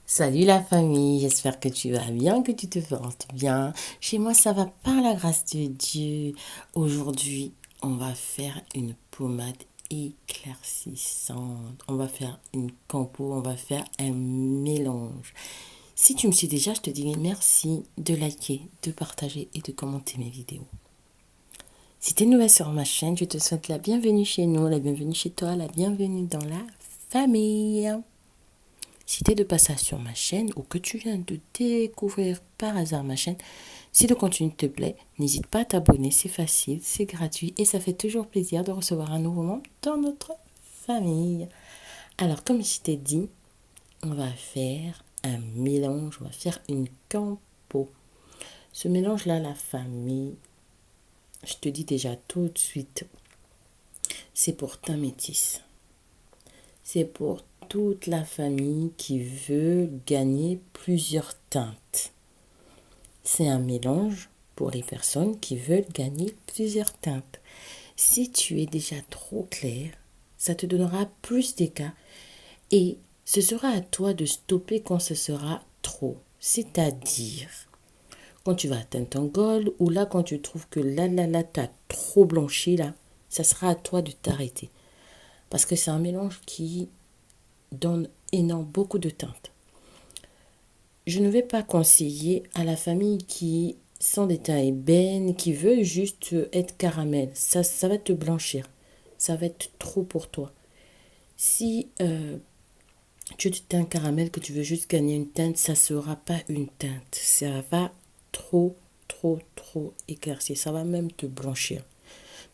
Salut la famille, j'espère que tu vas bien, que tu te portes bien. Chez moi, ça va par la grâce de Dieu. Aujourd'hui, on va faire une pommade éclaircissante. On va faire une compo, on va faire un mélange. Si tu me suis déjà, je te dirais merci de liker, de partager et de commenter mes vidéos. Si tu es nouvelle sur ma chaîne, je te souhaite la bienvenue chez nous, la bienvenue chez toi, la bienvenue dans la famille. Si tu es de passage sur ma chaîne ou que tu viens de découvrir par hasard ma chaîne, si le contenu te plaît, n'hésite pas à t'abonner, c'est facile, c'est gratuit et ça fait toujours plaisir de recevoir un nouveau membre dans notre famille. Alors, comme je t'ai dit, on va faire un mélange, on va faire une compo. Ce mélange-là, la famille, je te dis déjà tout de suite, c'est pour ta métisse. C'est pour toute la famille qui veut gagner plusieurs teintes. C'est un mélange pour les personnes qui veulent gagner plusieurs teintes. Si tu es déjà trop clair, ça te donnera plus d'écart et ce sera à toi de stopper quand ce sera trop. C'est-à-dire, quand tu vas atteindre ton goal ou là quand tu trouves que là, t'as trop blanchi là, ça sera à toi de t'arrêter. Parce que c'est un mélange qui donne beaucoup de teintes. Je ne vais pas conseiller à la famille qui sont des teintes ébènes, qui veut juste être caramel. Ça va te blanchir. Ça va être trop pour toi. Si tu es un caramel que tu veux juste gagner une teinte, ça ne sera pas une teinte. Ça va trop éclaircir. Ça va même te blanchir.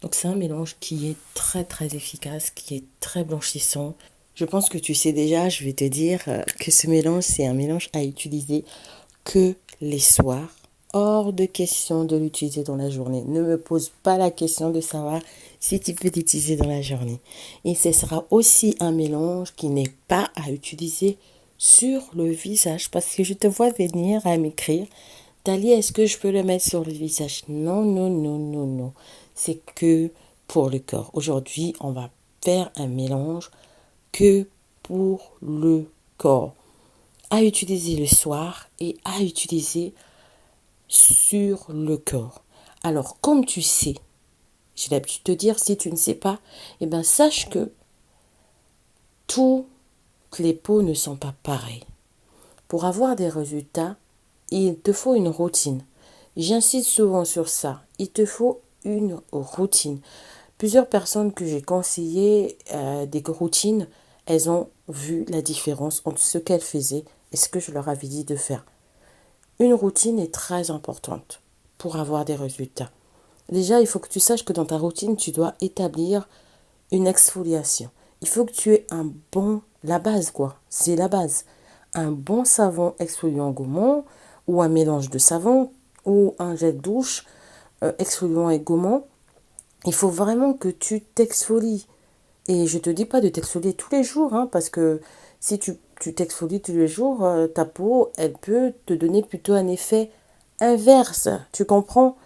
Donc c'est un mélange qui est très efficace, qui est très blanchissant. Je pense que tu sais déjà, je vais te dire que ce mélange, c'est un mélange à utiliser que les soirs. Hors de question de l'utiliser dans la journée. Ne me pose pas la question de savoir si tu peux l'utiliser dans la journée. Et ce sera aussi un mélange qui n'est pas à utiliser sur le visage. Parce que je te vois venir à m'écrire, Dali, est-ce que je peux le mettre sur le visage? Non. C'est que pour le corps. Aujourd'hui, on va faire un mélange que pour le corps. À utiliser le soir et à utiliser sur le corps. Alors, comme tu sais, j'ai l'habitude de te dire, si tu ne sais pas, eh bien, sache que toutes les peaux ne sont pas pareilles. Pour avoir des résultats, il te faut une routine. J'insiste souvent sur ça. Il te faut une routine. Plusieurs personnes que j'ai conseillées des routines, elles ont vu la différence entre ce qu'elles faisaient et ce que je leur avais dit de faire. Une routine est très importante pour avoir des résultats. Déjà, il faut que tu saches que dans ta routine, tu dois établir une exfoliation. Il faut que tu aies la base quoi, c'est la base. Un bon savon exfoliant gommant ou un mélange de savon ou un gel douche exfoliant et gommant. Il faut vraiment que tu t'exfolies. Et je te dis pas de t'exfolier tous les jours, hein, parce que si tu t'exfolies tous les jours, ta peau, elle peut te donner plutôt un effet inverse. Tu comprends?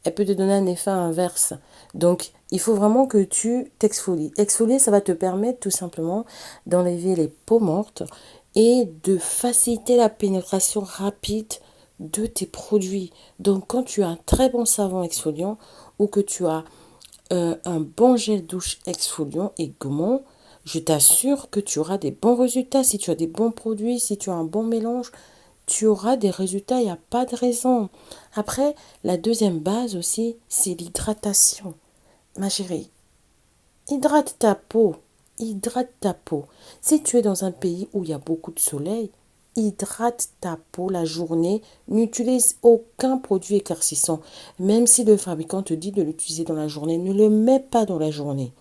Elle peut te donner un effet inverse. Donc, il faut vraiment que tu t'exfolies. Exfolier, ça va te permettre tout simplement d'enlever les peaux mortes et de faciliter la pénétration rapide de tes produits. Donc, quand tu as un très bon savon exfoliant ou que tu as un bon gel douche exfoliant et gommant, je t'assure que tu auras des bons résultats. Si tu as des bons produits, si tu as un bon mélange, tu auras des résultats, il n'y a pas de raison. Après, la deuxième base aussi, c'est l'hydratation. Ma chérie, hydrate ta peau. Hydrate ta peau. Si tu es dans un pays où il y a beaucoup de soleil, hydrate ta peau la journée. N'utilise aucun produit éclaircissant. Même si le fabricant te dit de l'utiliser dans la journée, ne le mets pas dans la journée.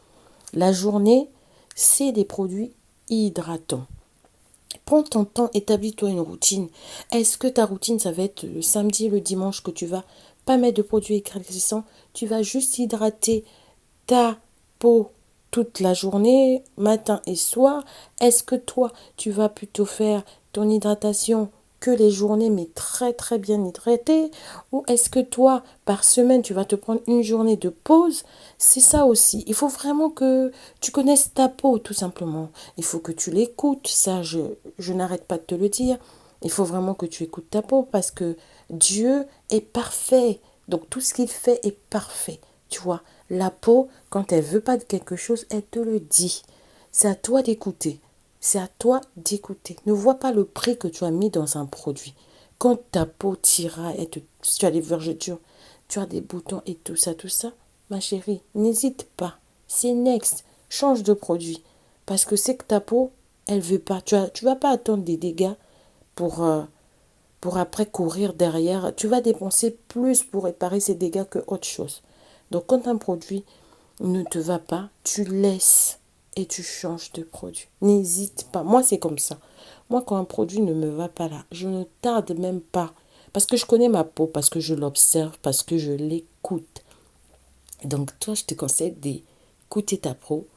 La journée, c'est des produits hydratants. Prends ton temps, établis-toi une routine. Est-ce que ta routine, ça va être le samedi, le dimanche que tu vas pas mettre de produits éclaircissants? Tu vas juste hydrater ta peau toute la journée, matin et soir. Est-ce que toi, tu vas plutôt faire ton hydratation que les journées, mais très très bien hydratées? Ou est-ce que toi, par semaine, tu vas te prendre une journée de pause? C'est ça aussi. Il faut vraiment que tu connaisses ta peau, tout simplement. Il faut que tu l'écoutes. Ça, je n'arrête pas de te le dire. Il faut vraiment que tu écoutes ta peau parce que Dieu est parfait. Donc tout ce qu'il fait est parfait. Tu vois, la peau, quand elle veut pas de quelque chose, elle te le dit. C'est à toi d'écouter. C'est à toi d'écouter. Ne vois pas le prix que tu as mis dans un produit. Quand ta peau tira et tu as des vergetures, tu as des boutons et tout ça, ma chérie, n'hésite pas. C'est next. Change de produit. Parce que c'est que ta peau, elle veut pas. Tu vas pas attendre des dégâts pour, euh, pour après courir derrière. Tu vas dépenser plus pour réparer ces dégâts que autre chose. Donc quand un produit ne te va pas, tu laisses et tu changes de produit. N'hésite pas. Moi, c'est comme ça. Moi, quand un produit ne me va pas là, je ne tarde même pas. Parce que je connais ma peau, parce que je l'observe, parce que je l'écoute. Donc, toi, je te conseille d'écouter ta peau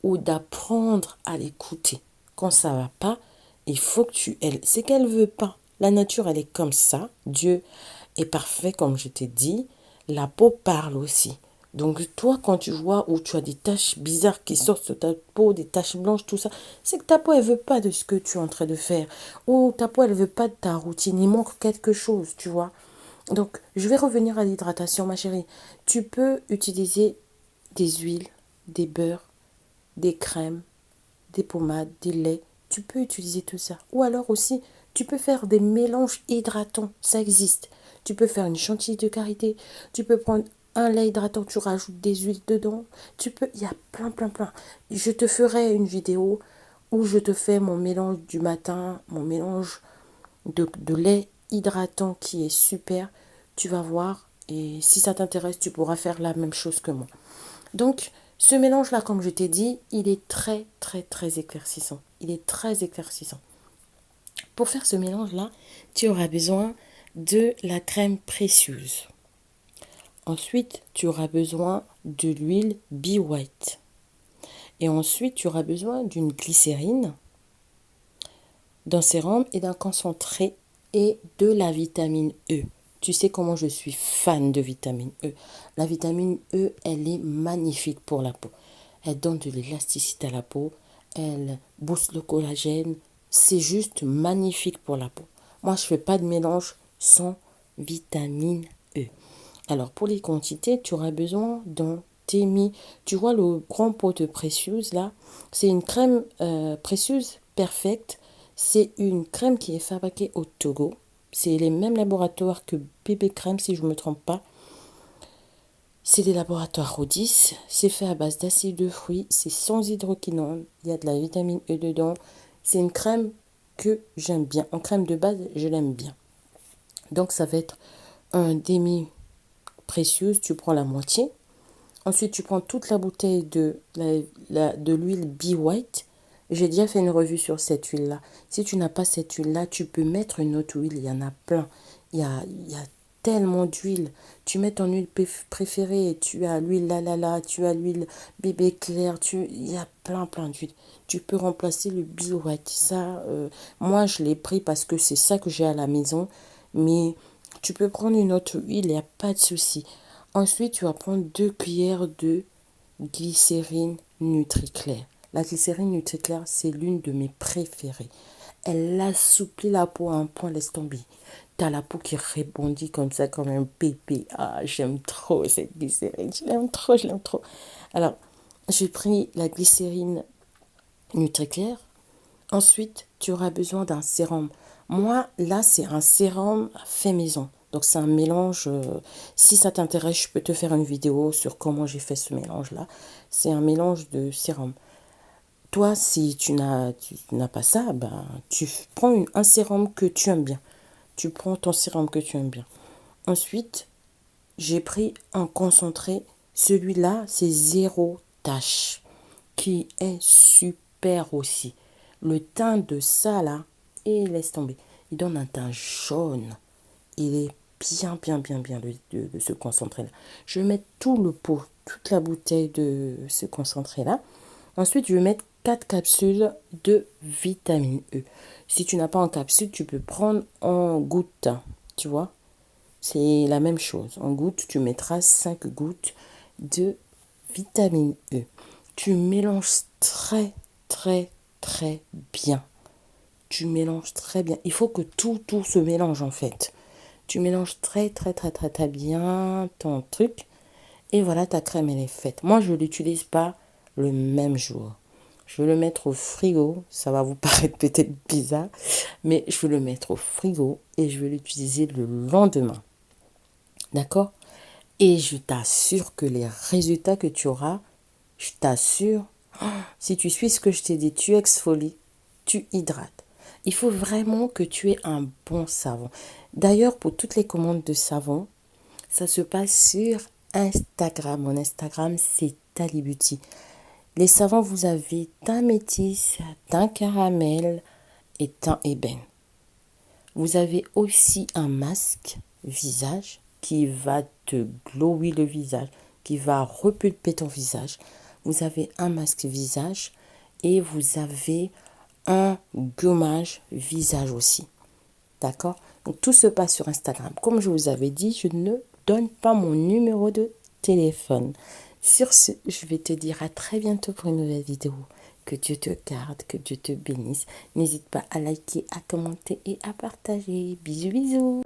ou d'apprendre à l'écouter. Quand ça va pas, il faut que c'est qu'elle veut pas. La nature, elle est comme ça. Dieu est parfait, comme je t'ai dit. La peau parle aussi. Donc toi, quand tu vois où tu as des taches bizarres qui sortent sur ta peau, des taches blanches, tout ça, c'est que ta peau, elle veut pas de ce que tu es en train de faire. Ou ta peau, elle veut pas de ta routine. Il manque quelque chose, tu vois. Donc, je vais revenir à l'hydratation, ma chérie. Tu peux utiliser des huiles, des beurres, des crèmes, des pommades, des laits. Tu peux utiliser tout ça. Ou alors aussi, tu peux faire des mélanges hydratants. Ça existe. Tu peux faire une chantilly de karité. Tu peux prendre un lait hydratant, tu rajoutes des huiles dedans. Il y a plein, plein, plein. Je te ferai une vidéo où je te fais mon mélange du matin, mon mélange de lait hydratant qui est super. Tu vas voir. Et si ça t'intéresse, tu pourras faire la même chose que moi. Donc, ce mélange-là, comme je t'ai dit, il est très, très, très éclaircissant. Il est très éclaircissant. Pour faire ce mélange-là, tu auras besoin de la crème précieuse. Ensuite, tu auras besoin de l'huile Be White. Et ensuite, tu auras besoin d'une glycérine, d'un sérum et d'un concentré et de la vitamine E. Tu sais comment je suis fan de vitamine E. La vitamine E, elle est magnifique pour la peau. Elle donne de l'élasticité à la peau, elle booste le collagène. C'est juste magnifique pour la peau. Moi, je ne fais pas de mélange sans vitamine E. Alors, pour les quantités, tu auras besoin d'un demi. Tu vois le grand pot de précieuse là, c'est une crème précieuse perfecte. C'est une crème qui est fabriquée au Togo. C'est les mêmes laboratoires que Bébé Crème, si je ne me trompe pas. C'est des laboratoires Rodis. C'est fait à base d'acide de fruits. C'est sans hydroquinone. Il y a de la vitamine E dedans. C'est une crème que j'aime bien. En crème de base, je l'aime bien. Donc, ça va être un demi précieuse. Tu prends la moitié. Ensuite, tu prends toute la bouteille de l'huile Be White. J'ai déjà fait une revue sur cette huile-là. Si tu n'as pas cette huile-là, tu peux mettre une autre huile. Il y en a plein. Il y a tellement d'huile. Tu mets ton huile préférée. Tu as l'huile la, tu as l'huile bébé clair. Il y a plein, plein d'huile. Tu peux remplacer le Be White. Ça, moi, je l'ai pris parce que c'est ça que j'ai à la maison. Mais tu peux prendre une autre huile, il n'y a pas de souci. Ensuite, tu vas prendre 2 cuillères de glycérine Nutri-Clair. La glycérine Nutri-Clair, c'est l'une de mes préférées. Elle assouplit la peau à un point, laisse tomber. T'as la peau qui rebondit comme ça, comme un bébé. Ah, j'aime trop cette glycérine. Je l'aime trop, je l'aime trop. Alors, j'ai pris la glycérine Nutri-Clair. Ensuite, tu auras besoin d'un sérum. Moi, là, c'est un sérum fait maison. Donc, c'est un mélange. Si ça t'intéresse, je peux te faire une vidéo sur comment j'ai fait ce mélange-là. C'est un mélange de sérum. Toi, si tu n'as pas ça, ben, tu prends un sérum que tu aimes bien. Tu prends ton sérum que tu aimes bien. Ensuite, j'ai pris un concentré. Celui-là, c'est zéro tache, qui est super aussi. Le teint de ça, là, et laisse tomber. Il donne un teint jaune. Il est bien, bien, bien, bien de ce concentré-là. Je vais mettre tout le pot, toute la bouteille de ce concentré-là. Ensuite, je vais mettre 4 capsules de vitamine E. Si tu n'as pas en capsule, tu peux prendre en goutte, tu vois. C'est la même chose. En goutte, tu mettras 5 gouttes de vitamine E. Tu mélanges très, très, très bien. Tu mélanges très bien. Il faut que tout se mélange en fait. Tu mélanges très, très, très, très, très bien ton truc. Et voilà, ta crème, elle est faite. Moi, je ne l'utilise pas le même jour. Je vais le mettre au frigo. Ça va vous paraître peut-être bizarre, mais je vais le mettre au frigo et je vais l'utiliser le lendemain. D'accord? Et je t'assure que les résultats que tu auras, je t'assure, si tu suis ce que je t'ai dit, tu exfolies, tu hydrates. Il faut vraiment que tu aies un bon savon. D'ailleurs, pour toutes les commandes de savon, ça se passe sur Instagram. Mon Instagram, c'est Talibuti. Les savons, vous avez teint métis, teint caramel et teint ébène. Vous avez aussi un masque visage qui va te glower le visage, qui va repulper ton visage. Vous avez un masque visage et vous avez un gommage visage aussi. D'accord? Donc tout se passe sur Instagram. Comme je vous avais dit, je ne donne pas mon numéro de téléphone. Sur ce, je vais te dire à très bientôt pour une nouvelle vidéo. Que Dieu te garde, que Dieu te bénisse. N'hésite pas à liker, à commenter et à partager. Bisous, bisous.